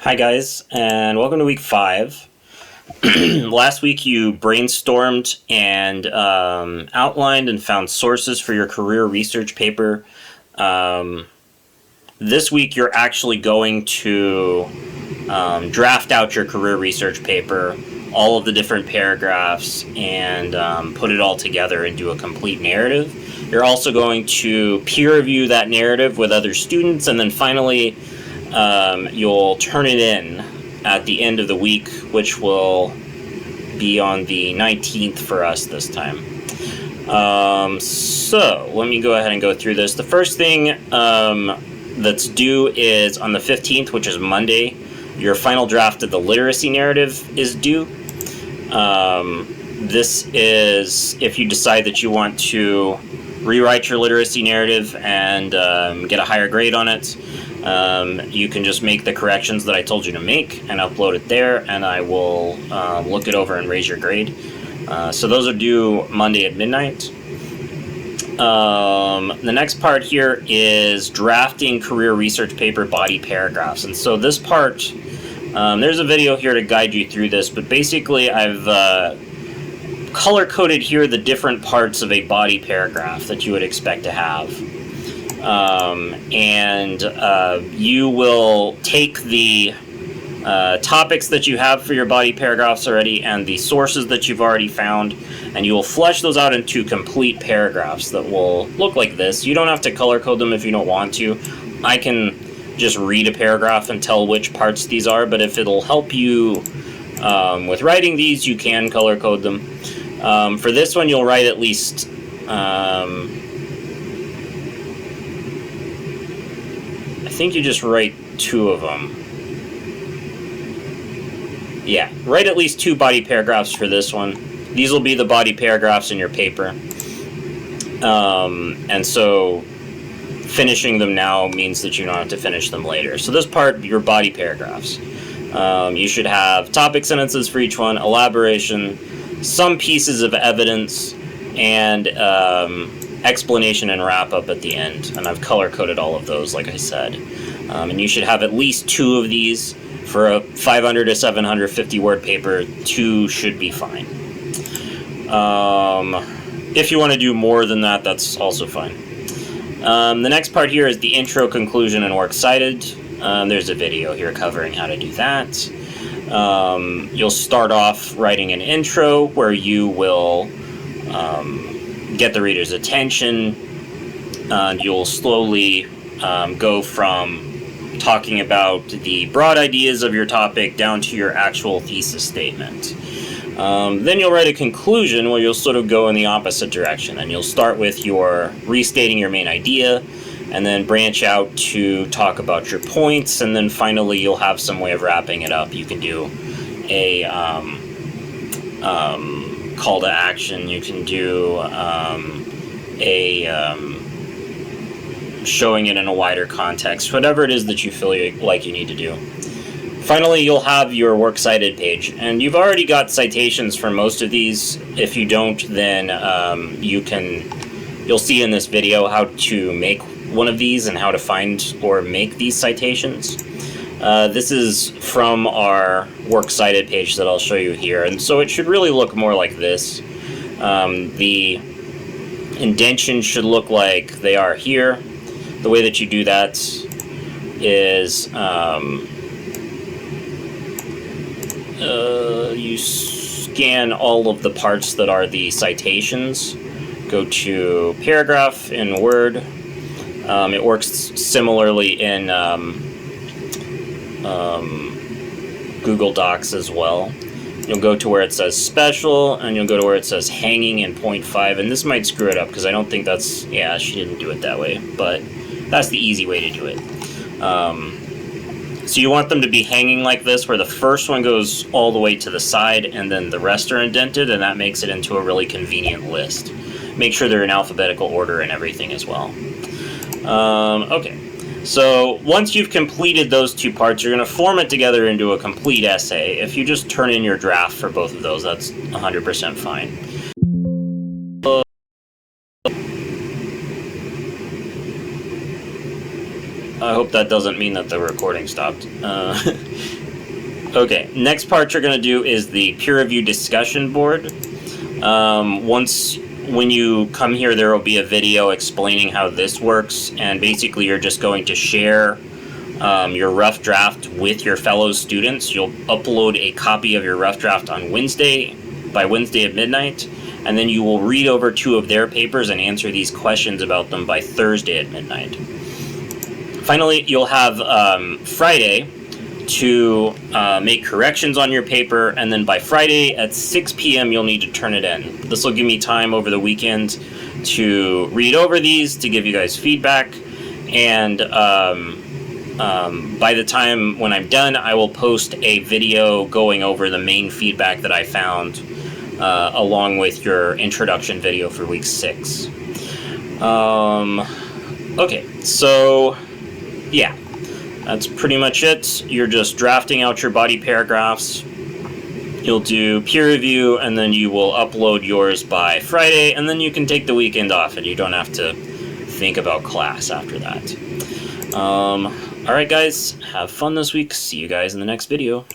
Hi guys, and welcome to week 5. Last week you brainstormed and outlined and found sources for your career research paper. This week you're actually going to draft out your career research paper, all of the different paragraphs, and put it all together into a complete narrative. You're also going to peer review that narrative with other students, and then finally you'll turn it in at the end of the week, which will be on the 19th for us this time. So let me go ahead and go through this. The first thing that's due is on the 15th, which is Monday. Your final draft of the literacy narrative is due. This is if you decide that you want to rewrite your literacy narrative and get a higher grade on it. You can just make the corrections that I told you to make and upload it there, and I will look it over and raise your grade. So those are due Monday at midnight. The next part here is drafting career research paper body paragraphs. And so this part, there's a video here to guide you through this, but basically I've color-coded here the different parts of a body paragraph that you would expect to have. You will take the topics that you have for your body paragraphs already and the sources that you've already found, and you will flesh those out into complete paragraphs that will look like this. You don't have to color code them if you don't want to. I can just read a paragraph and tell which parts these are, but if it'll help you with writing these, you can color code them. For this one, you'll write at least I think you just write 2 of them. Yeah, write at least 2 body paragraphs for this one. These will be the body paragraphs in your paper. And so finishing them now means that you don't have to finish them later. So this part, your body paragraphs. You should have topic sentences for each one, elaboration, some pieces of evidence, and explanation and wrap-up at the end. And I've color-coded all of those, like I said. And you should have at least 2 of these. For a 500 to 750 word paper, 2 should be fine. If you want to do more than that, that's also fine. The next part here is the intro, conclusion, and works cited. There's a video here covering how to do that. You'll start off writing an intro where you will get the reader's attention, and you'll slowly go from talking about the broad ideas of your topic down to your actual thesis statement. Then you'll write a conclusion where you'll sort of go in the opposite direction, and you'll start with your restating your main idea, and then branch out to talk about your points, and then finally you'll have some way of wrapping it up. You can do a call to action, you can do showing it in a wider context, whatever it is that you feel like you need to do. Finally, you'll have your works cited page, and you've already got citations for most of these. If you don't, then you'll see in this video how to make one of these and how to find or make these citations. This is from our works cited page that I'll show you here, and so it should really look more like this. The indentions should look like they are here. The way that you do that is you scan all of the parts that are the citations, go to paragraph in Word. It works similarly in Google Docs as well. You'll go to where it says special, and you'll go to where it says hanging in point 5, and this might screw it up because I don't think that's, yeah, she didn't do it that way, but that's the easy way to do it. So you want them to be hanging like this, where the first one goes all the way to the side, and then the rest are indented, and that makes it into a really convenient list. Make sure they're in alphabetical order and everything as well. Okay. So once you've completed those 2 parts, you're going to form it together into a complete essay. If you just turn in your draft for both of those, that's 100% fine. I hope that doesn't mean that the recording stopped. Okay, next part you're going to do is the peer review discussion board. When you come here, there will be a video explaining how this works, and basically you're just going to share your rough draft with your fellow students. You'll upload a copy of your rough draft on Wednesday, by Wednesday at midnight, and then you will read over 2 of their papers and answer these questions about them by Thursday at midnight. Finally, you'll have Friday to make corrections on your paper, and then by Friday at 6 p.m. you'll need to turn it in. This will give me time over the weekend to read over these, to give you guys feedback, and by the time when I'm done, I will post a video going over the main feedback that I found, along with your introduction video for week 6. Okay, so yeah. That's pretty much it. You're just drafting out your body paragraphs. You'll do peer review, and then you will upload yours by Friday, and then you can take the weekend off, and you don't have to think about class after that. Alright guys, have fun this week. See you guys in the next video.